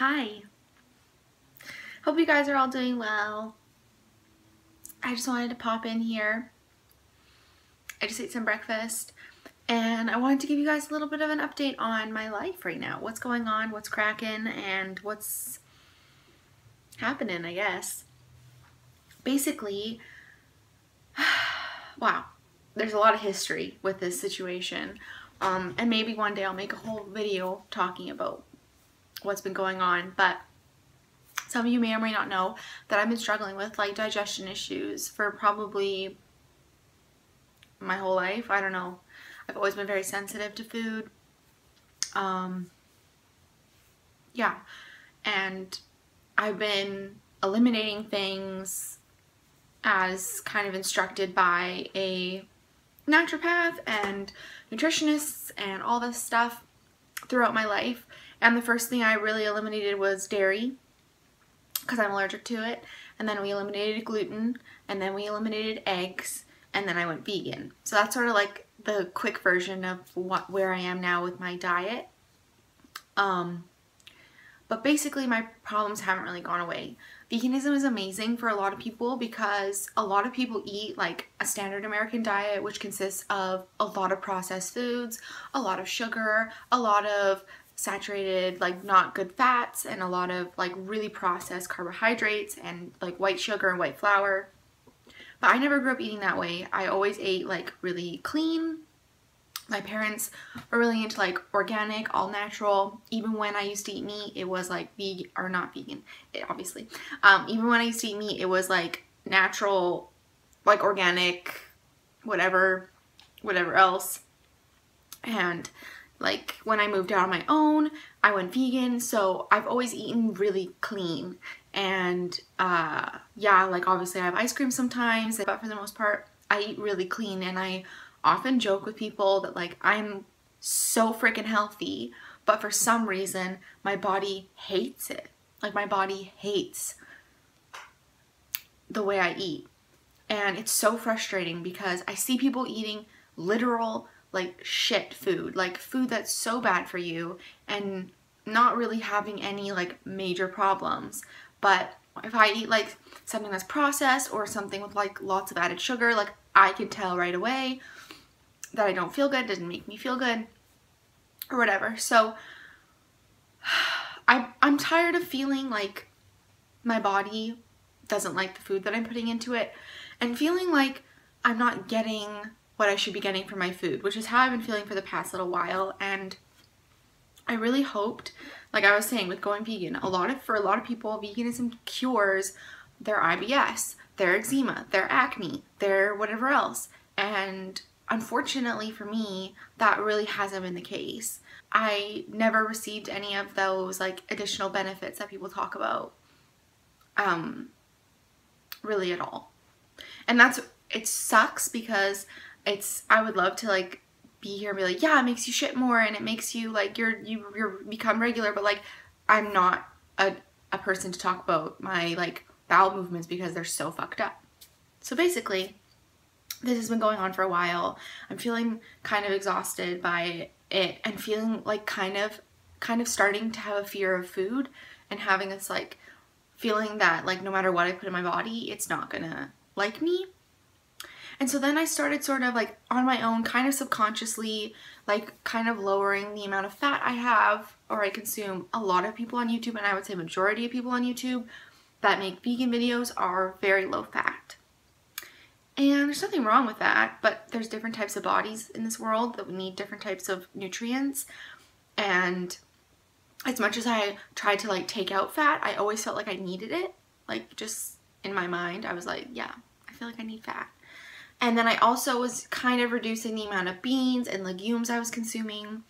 Hi. Hope you guys are all doing well. I just wanted to pop in here. I just ate some breakfast and I wanted to give you guys a little bit of an update on my life right now. What's going on, what's cracking, and what's happening, I guess. Basically, wow, there's a lot of history with this situation. And maybe one day I'll make a whole video talking about what's been going on, but some of you may or may not know that I've been struggling with like digestion issues for probably my whole life. I don't know. I've always been very sensitive to food. Yeah, and I've been eliminating things as kind of instructed by a naturopath and nutritionists and all this stuff throughout my life. And the first thing I really eliminated was dairy, because I'm allergic to it, and then we eliminated gluten, and then we eliminated eggs, and then I went vegan. So that's sort of like the quick version of where I am now with my diet. But basically my problems haven't really gone away. Veganism is amazing for a lot of people because a lot of people eat like a standard American diet, which consists of a lot of processed foods, a lot of sugar, a lot of saturated, like not good fats, and a lot of like really processed carbohydrates and like white sugar and white flour. But I never grew up eating that way. I always ate like really clean. My parents were really into like organic, all natural. Even when I used to eat meat, it was like vegan, or not vegan, obviously. Even when I used to eat meat, it was like natural, like organic, whatever else. And like when I moved out on my own, I went vegan, so I've always eaten really clean. And yeah, like obviously I have ice cream sometimes, but for the most part, I eat really clean. And I often joke with people that like I'm so freaking healthy, but for some reason my body hates it. Like my body hates the way I eat. And it's so frustrating because I see people eating literal like shit food, like food that's so bad for you and not really having any like major problems. But if I eat like something that's processed or something with like lots of added sugar, like I can tell right away that I don't feel good, doesn't make me feel good or whatever. So I'm tired of feeling like my body doesn't like the food that I'm putting into it and feeling like I'm not getting what I should be getting from my food, which is how I've been feeling for the past little while. And I really hoped, like I was saying with going vegan, for a lot of people, veganism cures their IBS, their eczema, their acne, their whatever else. And unfortunately for me, that really hasn't been the case. I never received any of those like additional benefits that people talk about, really at all. And it sucks because I would love to like be here and be like, yeah, it makes you shit more and it makes you like, you're become regular, but like I'm not a person to talk about my like bowel movements because they're so fucked up. So basically, this has been going on for a while. I'm feeling kind of exhausted by it and feeling like kind of starting to have a fear of food and having this like feeling that like no matter what I put in my body, it's not gonna like me. And so then I started sort of like on my own, kind of subconsciously, like kind of lowering the amount of fat I have or I consume. A lot of people on YouTube, and I would say majority of people on YouTube that make vegan videos are very low fat. And there's nothing wrong with that, but there's different types of bodies in this world that need different types of nutrients. And as much as I tried to like take out fat, I always felt like I needed it. Like just in my mind, I was like, yeah, I feel like I need fat. And then I also was kind of reducing the amount of beans and legumes I was consuming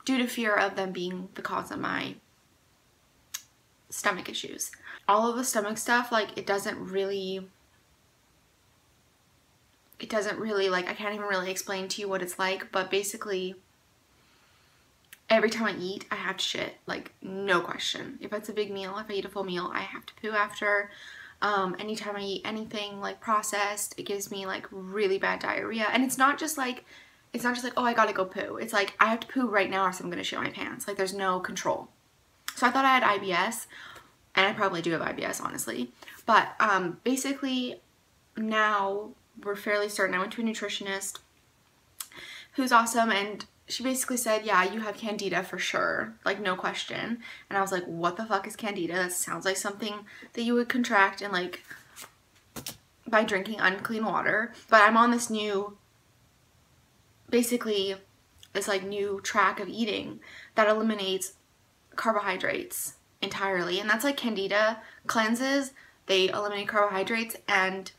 due to fear of them being the cause of my stomach issues. All of the stomach stuff, like it doesn't really like, I can't even really explain to you what it's like, but basically every time I eat, I have to shit, like no question. If it's a big meal, if I eat a full meal, I have to poo after. Anytime I eat anything like processed, it gives me like really bad diarrhea. And it's not just like, oh, I gotta go poo. It's like, I have to poo right now or else I'm gonna shit my pants. Like there's no control. So I thought I had IBS, and I probably do have IBS, honestly. But basically now we're fairly certain. I went to a nutritionist who's awesome, and she basically said, yeah, you have Candida for sure, like no question. And I was like, what the fuck is Candida? That sounds like something that you would contract and like by drinking unclean water. But I'm on this new, basically this like new track of eating that eliminates carbohydrates entirely, and that's like Candida cleanses. They eliminate carbohydrates, and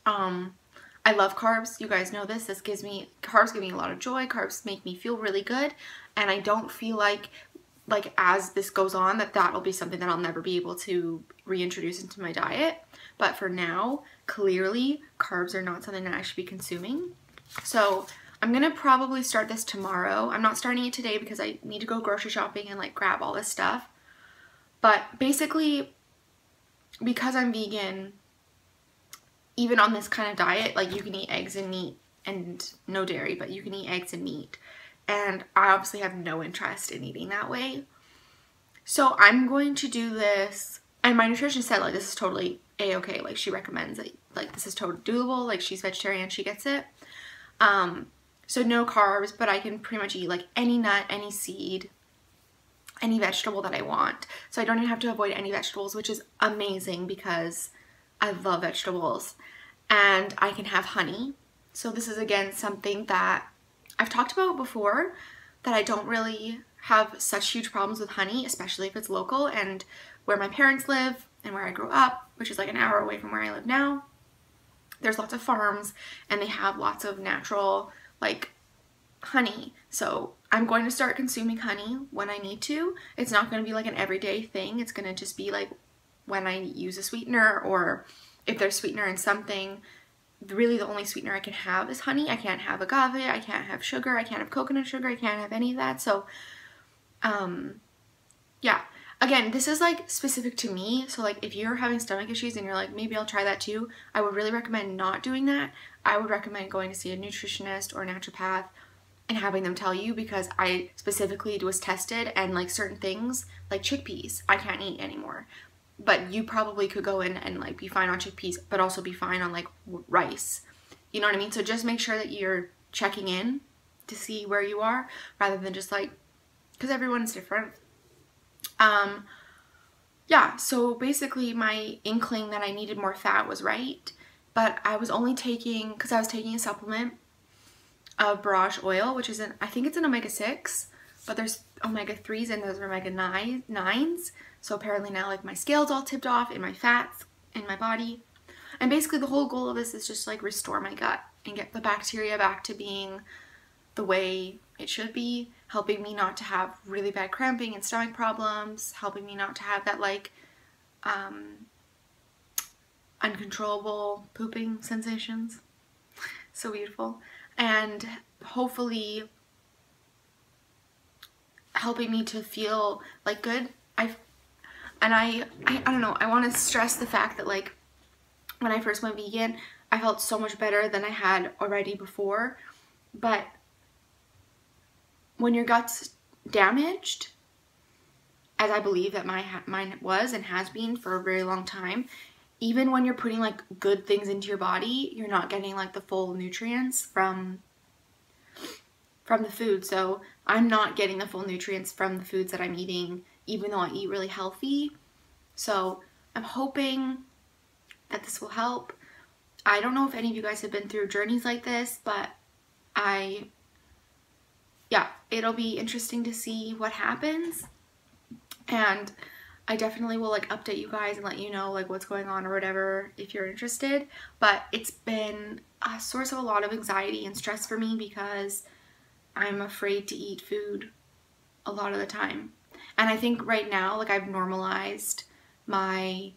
I love carbs. You guys know this. Carbs give me a lot of joy. Carbs make me feel really good, and I don't feel like as this goes on that'll be something that I'll never be able to reintroduce into my diet. But for now, clearly carbs are not something that I should be consuming. So I'm gonna probably start this tomorrow. I'm not starting it today because I need to go grocery shopping and like grab all this stuff. But basically, because I'm vegan, even on this kind of diet, like you can eat eggs and meat and no dairy, but you can eat eggs and meat. And I obviously have no interest in eating that way. So I'm going to do this. And my nutritionist said like this is totally a-okay. Like she recommends it. Like this is totally doable. Like she's vegetarian, she gets it. So no carbs, but I can pretty much eat like any nut, any seed, any vegetable that I want. So I don't even have to avoid any vegetables, which is amazing because I love vegetables. And I can have honey. So this is again something that I've talked about before, that I don't really have such huge problems with honey, especially if it's local, and where my parents live and where I grew up, which is like an hour away from where I live now. There's lots of farms and they have lots of natural like honey. So I'm going to start consuming honey when I need to. It's not going to be like an everyday thing. It's going to just be like when I use a sweetener, or if there's sweetener in something. Really the only sweetener I can have is honey. I can't have agave, I can't have sugar, I can't have coconut sugar, I can't have any of that. So yeah, again, this is like specific to me. So like if you're having stomach issues and you're like, maybe I'll try that too, I would really recommend not doing that. I would recommend going to see a nutritionist or a naturopath and having them tell you, because I specifically was tested, and like certain things like chickpeas I can't eat anymore. But you probably could go in and like be fine on chickpeas, but also be fine on like rice. You know what I mean? So just make sure that you're checking in to see where you are, rather than just like, because everyone's different. Yeah, so basically my inkling that I needed more fat was right, but I was only taking, because I was taking a supplement of borage oil, which is I think it's an omega-6, but there's omega-3s and there's omega-9s. So apparently now like my scale's all tipped off in my fats in my body. And basically the whole goal of this is just like restore my gut and get the bacteria back to being the way it should be, helping me not to have really bad cramping and stomach problems, helping me not to have that like uncontrollable pooping sensations. So beautiful. And hopefully helping me to feel like good. I don't know, I want to stress the fact that like when I first went vegan, I felt so much better than I had already before. But when your gut's damaged, as I believe that mine was and has been for a very long time, even when you're putting like good things into your body, you're not getting like the full nutrients from the food. So I'm not getting the full nutrients from the foods that I'm eating, even though I eat really healthy. So I'm hoping that this will help. I don't know if any of you guys have been through journeys like this, but yeah, it'll be interesting to see what happens. And I definitely will like update you guys and let you know like what's going on or whatever if you're interested. But it's been a source of a lot of anxiety and stress for me because I'm afraid to eat food a lot of the time. And I think right now, like I've normalized my,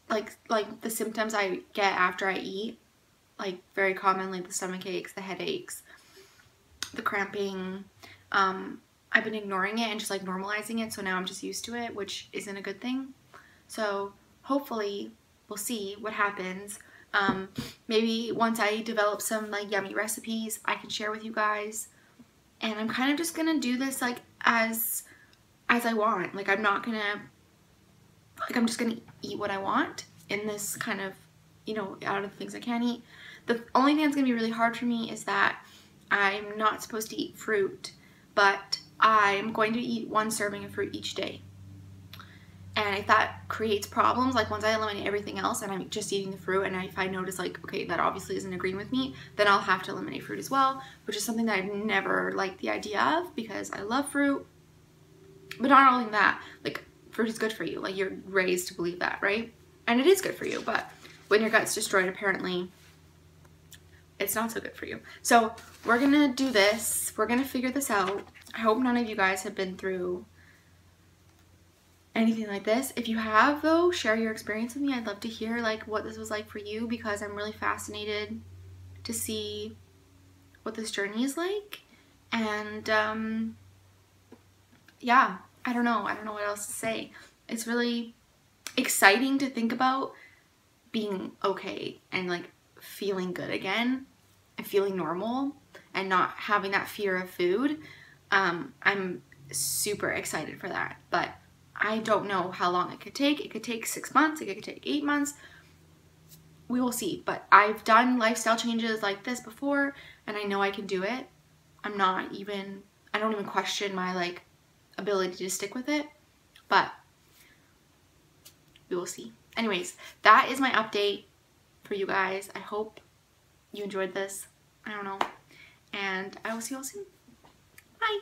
like the symptoms I get after I eat, like very commonly the stomach aches, the headaches, the cramping. I've been ignoring it and just like normalizing it. So now I'm just used to it, which isn't a good thing. So hopefully we'll see what happens. Maybe once I develop some like yummy recipes, I can share with you guys. And I'm kind of just gonna do this like as I want. Like I'm not gonna, like I'm just gonna eat what I want in this kind of, you know, out of the things I can't eat. The only thing that's gonna be really hard for me is that I'm not supposed to eat fruit, but I'm going to eat 1 serving of fruit each day. And if that creates problems, like once I eliminate everything else and I'm just eating the fruit, and if I notice like, okay, that obviously isn't agreeing with me, then I'll have to eliminate fruit as well, which is something that I've never liked the idea of because I love fruit. But not only that, like fruit is good for you. Like you're raised to believe that, right? And it is good for you, but when your gut's destroyed, apparently it's not so good for you. So we're gonna do this. We're gonna figure this out. I hope none of you guys have been through anything like this. If you have though, share your experience with me. I'd love to hear like what this was like for you, because I'm really fascinated to see what this journey is like. And yeah, I don't know what else to say. It's really exciting to think about being okay and like feeling good again and feeling normal and not having that fear of food. I'm super excited for that, but I don't know how long it could take. It could take 6 months, it could take 8 months. We will see, but I've done lifestyle changes like this before and I know I can do it. I don't even question my like ability to stick with it, but we will see. Anyways, that is my update for you guys. I hope you enjoyed this. I don't know. And I will see you all soon. Bye.